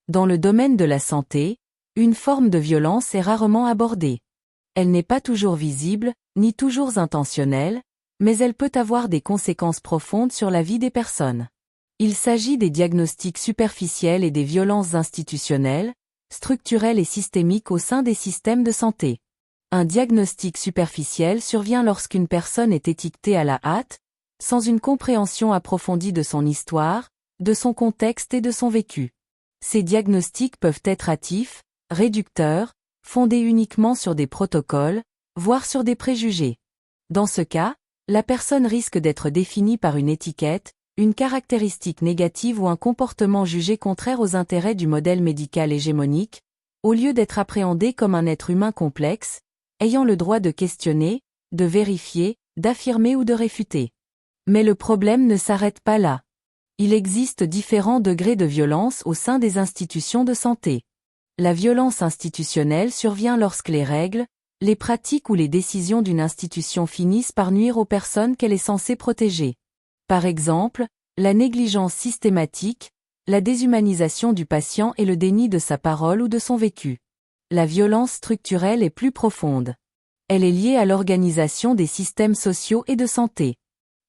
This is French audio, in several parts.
Dans le domaine de la santé, une forme de violence est rarement abordée. Elle n'est pas toujours visible, ni toujours intentionnelle, mais elle peut avoir des conséquences profondes sur la vie des personnes. Il s'agit des diagnostics superficiels et des violences institutionnelles, structurelles et systémiques au sein des systèmes de santé. Un diagnostic superficiel survient lorsqu'une personne est étiquetée à la hâte, sans une compréhension approfondie de son histoire, de son contexte et de son vécu. Ces diagnostics peuvent être hâtifs, réducteurs, fondés uniquement sur des protocoles, voire sur des préjugés. Dans ce cas, la personne risque d'être définie par une étiquette, une caractéristique négative ou un comportement jugé contraire aux intérêts du modèle médical hégémonique, au lieu d'être appréhendée comme un être humain complexe, ayant le droit de questionner, de vérifier, d'affirmer ou de réfuter. Mais le problème ne s'arrête pas là. Il existe différents degrés de violence au sein des institutions de santé. La violence institutionnelle survient lorsque les règles, les pratiques ou les décisions d'une institution finissent par nuire aux personnes qu'elle est censée protéger. Par exemple, la négligence systématique, la déshumanisation du patient et le déni de sa parole ou de son vécu. La violence structurelle est plus profonde. Elle est liée à l'organisation des systèmes sociaux et de santé.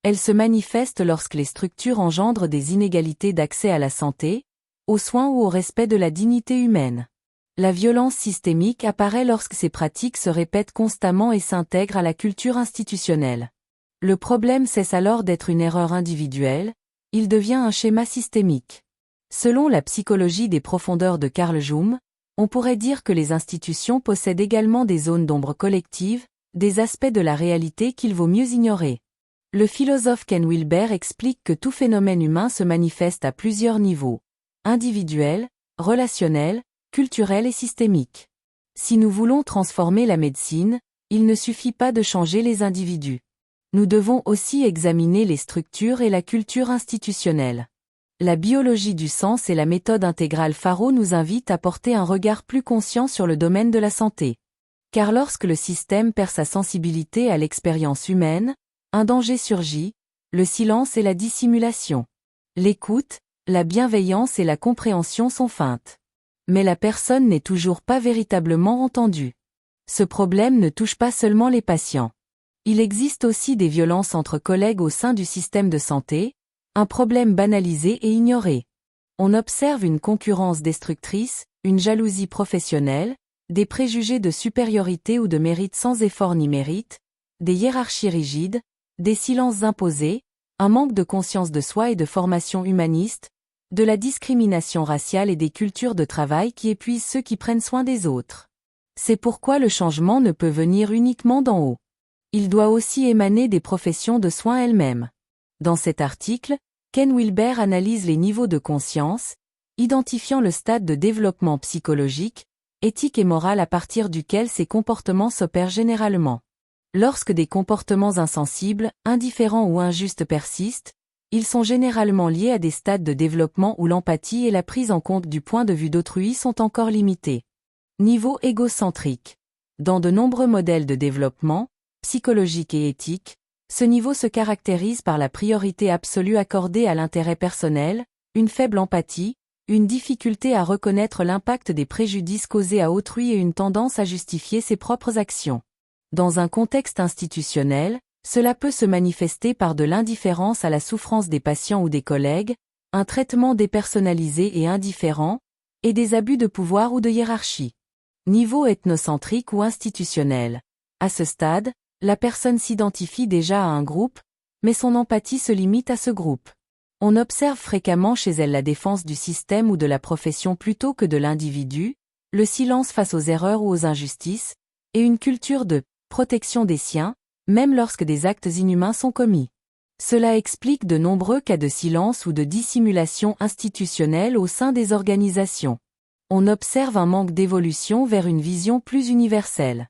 Elle se manifeste lorsque les structures engendrent des inégalités d'accès à la santé, aux soins ou au respect de la dignité humaine. La violence systémique apparaît lorsque ces pratiques se répètent constamment et s'intègrent à la culture institutionnelle. Le problème cesse alors d'être une erreur individuelle, il devient un schéma systémique. Selon la psychologie des profondeurs de Carl Jung, on pourrait dire que les institutions possèdent également des zones d'ombre collectives, des aspects de la réalité qu'il vaut mieux ignorer. Le philosophe Ken Wilber explique que tout phénomène humain se manifeste à plusieurs niveaux, individuel, relationnel, culturel et systémique. Si nous voulons transformer la médecine, il ne suffit pas de changer les individus. Nous devons aussi examiner les structures et la culture institutionnelle. La biologie du sens et la méthode intégrale Faro nous invitent à porter un regard plus conscient sur le domaine de la santé. Car lorsque le système perd sa sensibilité à l'expérience humaine, un danger surgit, le silence et la dissimulation. L'écoute, la bienveillance et la compréhension sont feintes. Mais la personne n'est toujours pas véritablement entendue. Ce problème ne touche pas seulement les patients. Il existe aussi des violences entre collègues au sein du système de santé, un problème banalisé et ignoré. On observe une concurrence destructrice, une jalousie professionnelle, des préjugés de supériorité ou de mérite sans effort ni mérite, des hiérarchies rigides, des silences imposés, un manque de conscience de soi et de formation humaniste, de la discrimination raciale et des cultures de travail qui épuisent ceux qui prennent soin des autres. C'est pourquoi le changement ne peut venir uniquement d'en haut. Il doit aussi émaner des professions de soins elles-mêmes. Dans cet article, Ken Wilber analyse les niveaux de conscience, identifiant le stade de développement psychologique, éthique et moral à partir duquel ces comportements s'opèrent généralement. Lorsque des comportements insensibles, indifférents ou injustes persistent, ils sont généralement liés à des stades de développement où l'empathie et la prise en compte du point de vue d'autrui sont encore limitées. Niveau égocentrique. Dans de nombreux modèles de développement, psychologique et éthique, ce niveau se caractérise par la priorité absolue accordée à l'intérêt personnel, une faible empathie, une difficulté à reconnaître l'impact des préjudices causés à autrui et une tendance à justifier ses propres actions. Dans un contexte institutionnel, cela peut se manifester par de l'indifférence à la souffrance des patients ou des collègues, un traitement dépersonnalisé et indifférent, et des abus de pouvoir ou de hiérarchie. Niveau ethnocentrique ou institutionnel. À ce stade, la personne s'identifie déjà à un groupe, mais son empathie se limite à ce groupe. On observe fréquemment chez elle la défense du système ou de la profession plutôt que de l'individu, le silence face aux erreurs ou aux injustices, et une culture de protection des siens, même lorsque des actes inhumains sont commis. Cela explique de nombreux cas de silence ou de dissimulation institutionnelle au sein des organisations. On observe un manque d'évolution vers une vision plus universelle.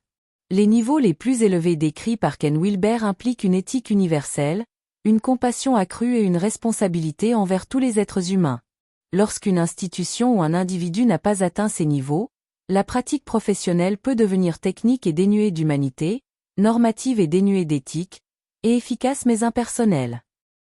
Les niveaux les plus élevés décrits par Ken Wilber impliquent une éthique universelle, une compassion accrue et une responsabilité envers tous les êtres humains. Lorsqu'une institution ou un individu n'a pas atteint ces niveaux, la pratique professionnelle peut devenir technique et dénuée d'humanité, normative et dénuée d'éthique, et efficace mais impersonnelle.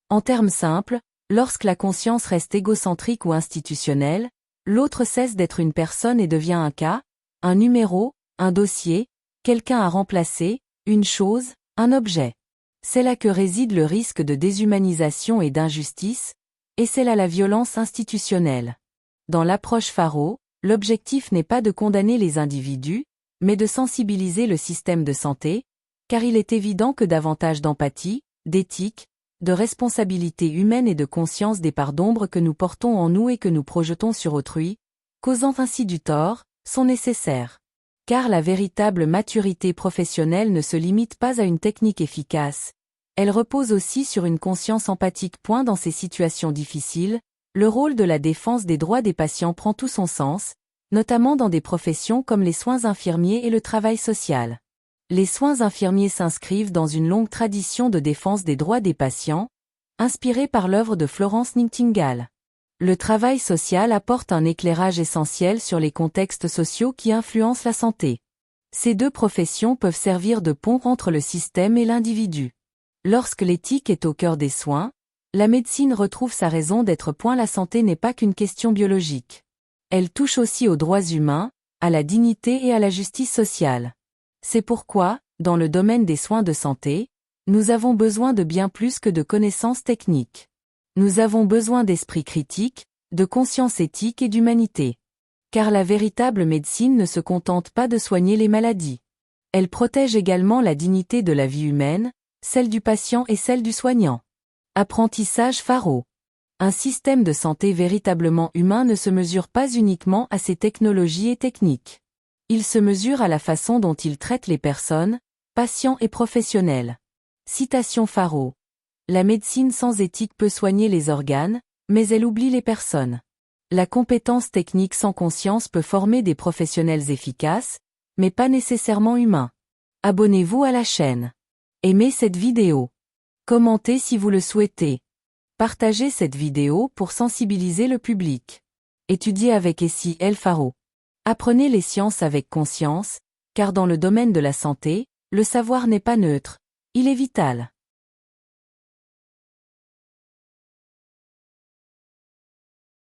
En termes simples, lorsque la conscience reste égocentrique ou institutionnelle, L'autre cesse d'être une personne et devient un cas, un numéro, un dossier, quelqu'un à remplacer, une chose, un objet. C'est là que réside le risque de déshumanisation et d'injustice, et c'est là la violence institutionnelle. Dans l'approche Faro, l'objectif n'est pas de condamner les individus, mais de sensibiliser le système de santé, car il est évident que davantage d'empathie, d'éthique, de responsabilité humaine et de conscience des parts d'ombre que nous portons en nous et que nous projetons sur autrui, causant ainsi du tort, sont nécessaires. Car la véritable maturité professionnelle ne se limite pas à une technique efficace, elle repose aussi sur une conscience empathique. Dans ces situations difficiles, le rôle de la défense des droits des patients prend tout son sens, notamment dans des professions comme les soins infirmiers et le travail social. Les soins infirmiers s'inscrivent dans une longue tradition de défense des droits des patients, inspirée par l'œuvre de Florence Nightingale. Le travail social apporte un éclairage essentiel sur les contextes sociaux qui influencent la santé. Ces deux professions peuvent servir de pont entre le système et l'individu. Lorsque l'éthique est au cœur des soins, la médecine retrouve sa raison d'être. La santé n'est pas qu'une question biologique. Elle touche aussi aux droits humains, à la dignité et à la justice sociale. C'est pourquoi, dans le domaine des soins de santé, nous avons besoin de bien plus que de connaissances techniques. Nous avons besoin d'esprit critique, de conscience éthique et d'humanité. Car la véritable médecine ne se contente pas de soigner les maladies. Elle protège également la dignité de la vie humaine, celle du patient et celle du soignant. Apprentissage Faro. Un système de santé véritablement humain ne se mesure pas uniquement à ses technologies et techniques. Il se mesure à la façon dont il traite les personnes, patients et professionnels. Citation Faro. La médecine sans éthique peut soigner les organes, mais elle oublie les personnes. La compétence technique sans conscience peut former des professionnels efficaces, mais pas nécessairement humains. Abonnez-vous à la chaîne. Aimez cette vidéo. Commentez si vous le souhaitez. Partagez cette vidéo pour sensibiliser le public. Étudiez avec SIL Faro. Apprenez les sciences avec conscience, car dans le domaine de la santé, le savoir n'est pas neutre, il est vital.